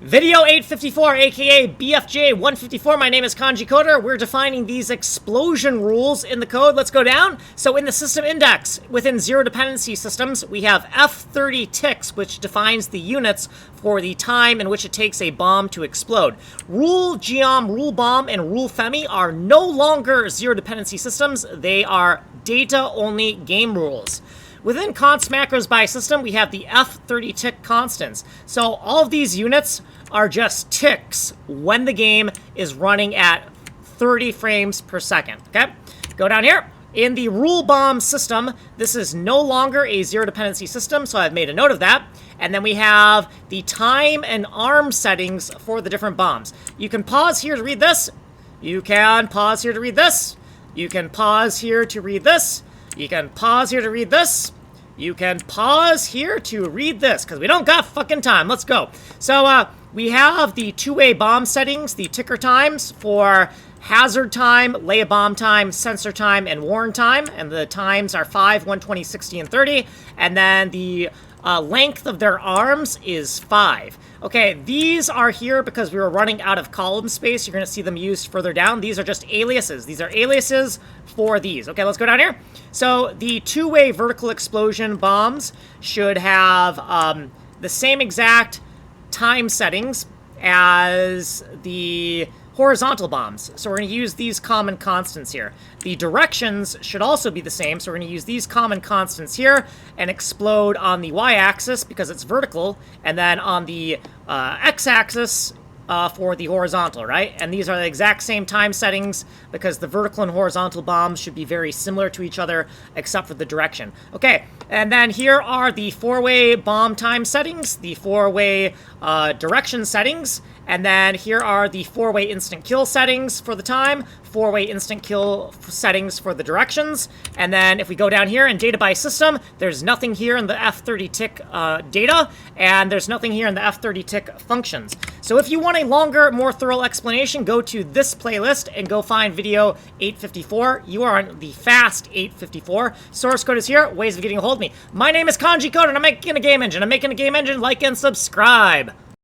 Video 854, aka BFJ 154. My name is Kanji Coder. We're defining these explosion rules in the code. Let's go down. So in the system index, within zero dependency systems, we have F30 ticks, which defines the units for the time in which it takes a bomb to explode. Rule geom, rule bomb, and rule femi are no longer zero dependency systems. They are data only game rules. Within const macros by system, we have the F30 tick constants. So all of these units are just ticks when the game is running at 30 frames per second, okay? Go down here. In the rule bomb system, this is no longer a zero dependency system, so I've made a note of that. And then we have the time and arm settings for the different bombs. You can pause here to read this. You can pause here to read this. You can pause here to read this. You can pause here to read this. You can pause here to read this, because we don't got fucking time. Let's go. So, we have the two-way bomb settings, the ticker times for hazard time, lay a bomb time, sensor time, and warn time. And the times are 5, 120, 60, and 30. And then the length of their arms is 5. Okay, these are here because we were running out of column space. You're going to see them used further down. These are just aliases. These are aliases for these. Okay, let's go down here. So the two-way vertical explosion bombs should have the same exact time settings as the horizontal bombs. So we're going to use these common constants here. The directions should also be the same, so we're going to use these common constants here and explode on the y-axis because it's vertical, and then on the x-axis for the horizontal, right? And these are the exact same time settings because the vertical and horizontal bombs should be very similar to each other except for the direction. Okay, and then here are the four-way bomb time settings, the four-way direction settings, and then here are the four-way instant kill settings for the time, four-way instant kill settings for the directions, and then if we go down here in data by system, there's nothing here in the F30 tick data, and there's nothing here in the F30 tick functions. So if you want a longer, more thorough explanation, go to this playlist and go find video 854. You are on the fast 854. Source code is here, ways of getting a hold of me. My name is Kanji Coder, and I'm making a game engine. I'm making a game engine, like and subscribe.